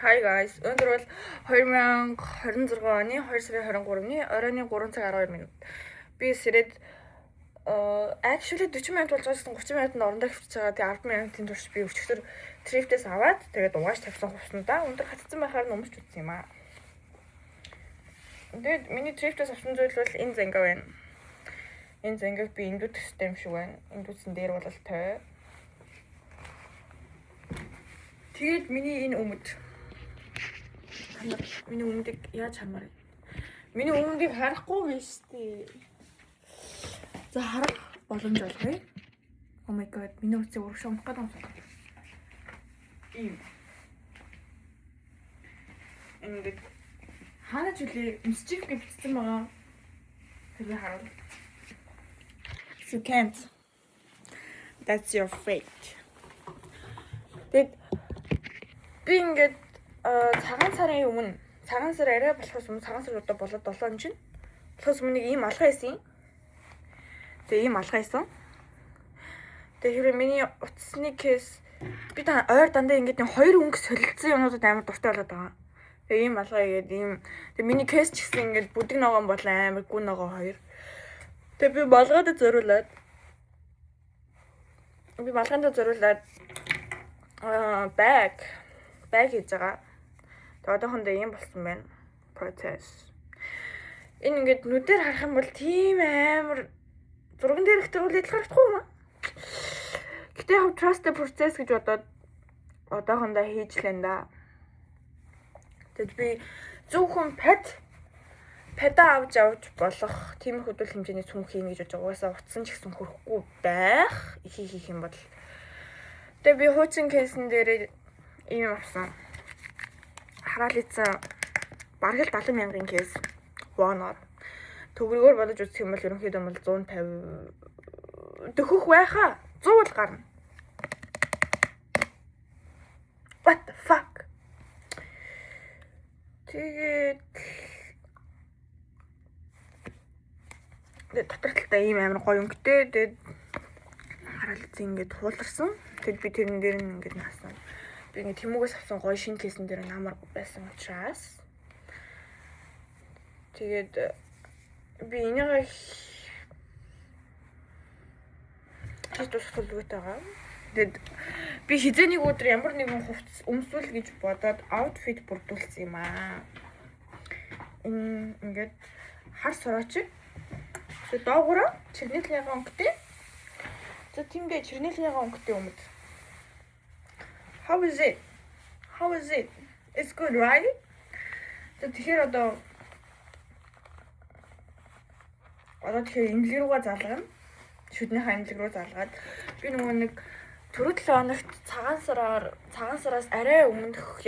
Hi guys. Өнөөдөр бол 2026 оны 2 сарын 23-ны оройн 3 цаг 12 минут. Би сэрээд actually 40 минут болж байсан 30 минутанд орондоо хөвчөж байгаа. Тэгээ 10 минутын турш би өчигдөр трифтээс аваад тэгээд угааж тавьсан хувцсандаа өндөр хатцсан байхаар нь өмсч утсан юм аа. Тэгээд миний трифтээс авсан зүйл бол энэ зангаа байна. Энэ зангааг би эндүү төстэй юм шиг байна. Эндүүсэн дээр бол той. Тэгээд миний энэ өмд миний өмнөдийг яаж хармаар вэ? Миний өмнөдийг харахгүй биш тий. За харах боломж олгоё. Oh my god, миний үцэг урагш унах гэдэг юм. Ийм. Ингээд хаана ч үлээ мисчиф гэж бичсэн байгаа. Тэр харуул. If you can't, that's your fate. Тэгэд би ингээд цагаан сарын өмнө цагаан сар арай болохоос өмнө цагаан сар одоо болоод 7 чинь болохоос өмнө ийм алгаа байсан юм. Тэгээ ийм алгаа байсан. Тэгээ хэрэг миний утасны кейс би ойр дандаа ингээд хоёр өнгө солилцсон юмнуудад амар дуртай болоод байгаа. Тэгээ ийм алгаа игээд ийм тэгээ миний кейс ч гэсэн ингээд бүдэг ногоон бол амар гүн ногоо хоёр. Тэгээ би болгоод зориулаад баг хийж байгаа. Тэгээ одоохондоо ийм болсон байна. Процесс. Энэ ингээд нүдээр харах юм бол тийм амар зурган дээр ихтэй үл идэл харагдахгүй юм аа. Гэтэ яг trust the process гэж бодоод одоохондоо хийжлээ да. Тэгэд би зөвхөн педа авч болох тийм их хөдөл хэмжээний цүнх хийнэ гэж бодож байгаа. Угаасаа утсан ч гэсэн хөрөхгүй байх. Хийх юм бол. Тэгээ би хуучин кейсэн дээр ийм авсан. Хараалцсан бараг л 70,000-ын кейс one-оор төгрөгөөр бодож үзэх юм бол ерөнхийдөө бол 150 дөхөх байхаа 100 л гарна. What the fuck? Тэгээд дотортой ийм амар гоё өнгөтэй. Тэгээд хараалцсан ингээд хууларсан. Тэгэд би тэрэн дээр ингээд наасан. Би ингээд тэмүүгээс авсан гоё шинэ кейсэн дээр намар байсан учраас тэгээд би энийг хийж дуусгах төлөвтэй байгаа. Тэгээд би хизээний өдөр ямар нэгэн хувцас өмсвөл гэж бодоод outfit бүрдүүлсэн юм аа. Ингээд хар сураач. Тэгээд доогуур чирнэлийн өнгөтэй. За тиймээ чирнэлийн өнгөтэй өмд. How is it? It's good, right? Тэгэхээр одоо тэгэхээр имлэг рүүгээ залгана. Шүднийхээ имлэг рүү залгаад би нөгөө нэг түрүү 7 хоногт цагаан сараас арай өмнөх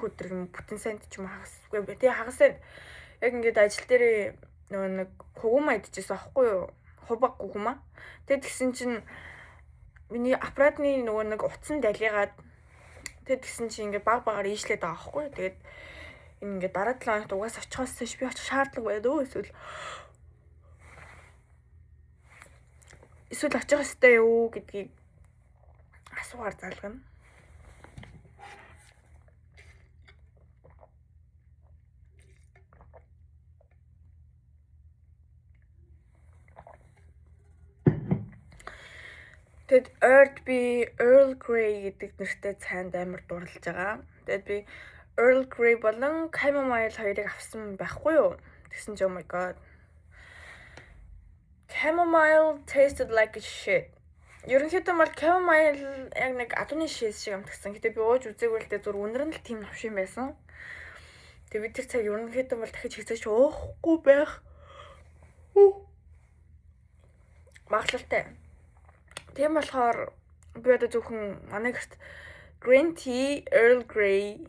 өдөр юм бүтэн санд ч юм хагасгүй. Тэгээ хагасаа яг ингээд ажил дээр нөгөө нэг хугума идчихсэн аахгүй юу? Хубаг хугума. Тэгээд тэгсэн чинь миний аппаратны нөгөө нэг утсан далигаад тэгээд тэгсэн чи ингээд багаар ийшлээд байгаа аахгүй. Тэгээд энэ ингээд дараа 7 хоногт угаас очихоос би очих шаардлага байна өө эсвэл очих ёстой юу гэдгийг асуугаар залгана. Тэгэд Earl Grey гэдэг нэртэй цайнд амар дурлаж байгаа. Тэгэд би Earl Grey болон Chamomile хоёрыг авсан байхгүй юу? Тэгсэн чи oh my god. Chamomile tasted like a shit. Ерөнхийдөө бол Chamomile яг нэг адууны шээс шиг амтгсан. Гэтэ би ууж үзээгүй л дээ зүр үнэр нь л тийм навшин байсан. Тэгээ би тэр цаг ерөнхийдөө бол дахиж хийцэж уухгүй байх. Магадлалтай. Тийм болохоор би одоо зөвхөн манай гэрт green tea, Earl Grey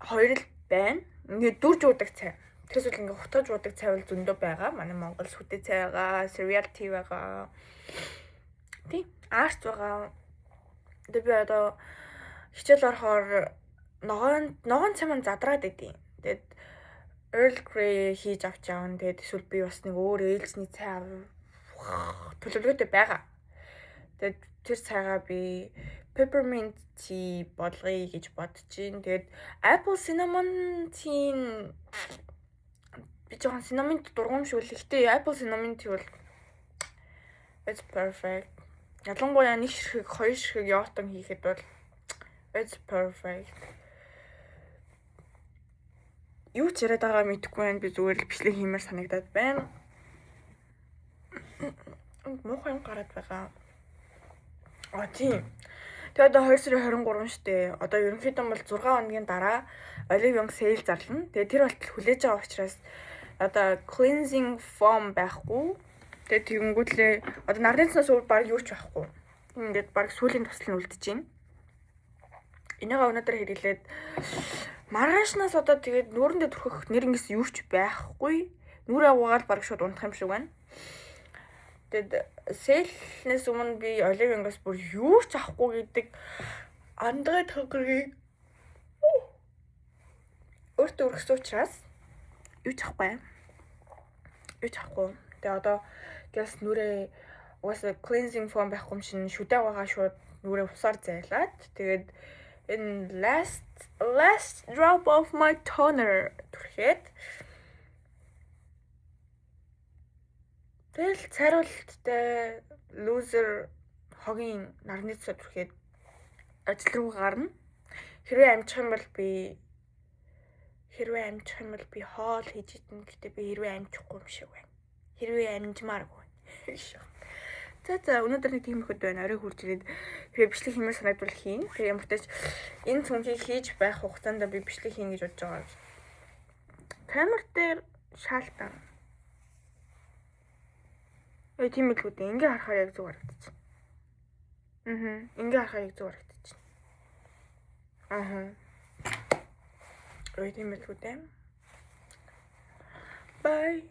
хоёр л байна. Ингээд дүрж уудаг цай. Тэрс үл ингээд хутгаж уудаг цай бол зөндөө байгаа. Манай Монгол сүтэ цай байгаа, cereal tea байгаа. Тий, арт байгаа. Тэгээ би одоо хичээл орохоор ногоон цай маань задраад идэв. Тэгээд Earl Grey хийж авч явна. Тэгээд эсвэл би бас нэг өөр ээлжний цай төлөвлөгөөтэй байгаа. Тэгээд тэр цайгаа би peppermint tea болгоё гэж бодож байна. Тэгээд apple cinnamon tea би жоохон cinnamon дургуймшгүй л. Гэтэ apple cinnamon tea бол it's perfect. Ялангуяа нэг ширхэг, хоёр ширхэг йогуртон хийхэд бол it's perfect. Юу ч яриад байгаа мэдэхгүй байна. Би зүгээр л бичлэг хиймээр санагдаад байна. Муухай юм гараад байгаа. Тийм. Тэгээд одоо 2 сарын 23 шүү дээ. Одоо ерөнхийдөө бол 6 хоногийн дараа Olive sale зарлана. Тэгээд тэр болтол хүлээж байгаа учраас одоо cleansing foam байхгүй. Тэгээд тэгэнгүүтлээ одоо нарны цаснаас өөр баг юу ч байхгүй. Ингээд баг сүүлийн тусал нь үлдэж байна. Энийг өнөөдөр хэрэглээд маргаашнаас одоо тэгээд нүүрэндээ түрхэх нэр ингээс юу ч байхгүй. Нүрээ угаал баг шууд унтах юм шиг байна. Тэгэд сэлнээс өмнө би Olive-аас бүр юу ч авахгүй гэдэг андгаа тохиргийг өөртөө өргөсөн учраас юу ч авахгүй. Тэгээ одоо гэс нүрээ угаасаа cleansing foam байхгүй юм шин шүдэ байгаа шууд нүрээ усаар зайлаад тэгээд энэ last drop of my toner түрхэд тэгэл цариулттай loser хогийн нарны цэцэр түрхэд ажил руу гарна. Хэрвээ амжих юм бол би хоол хийж идэнэ. Гэтэ би хэрвээ амжихгүй юм шиг байна. Хэрвээ амжмааргүй. За өнөөдөр нэг тийм их өдөр байна. Орой хурж ирээд хэрвээ бичлэг хиймээр санагдвал хийн. Тэгээ ямар ч тач энэ цүнхийг хийж байх хугацаанд би бичлэг хийн гэж бодож байгаа. Камер дээр шаалтан. Тийм л үү. Ингээ харахаар яг зүг харагдчих. Ингээ харахаар яг зүг харагдчих. Тийм л үү. Bye.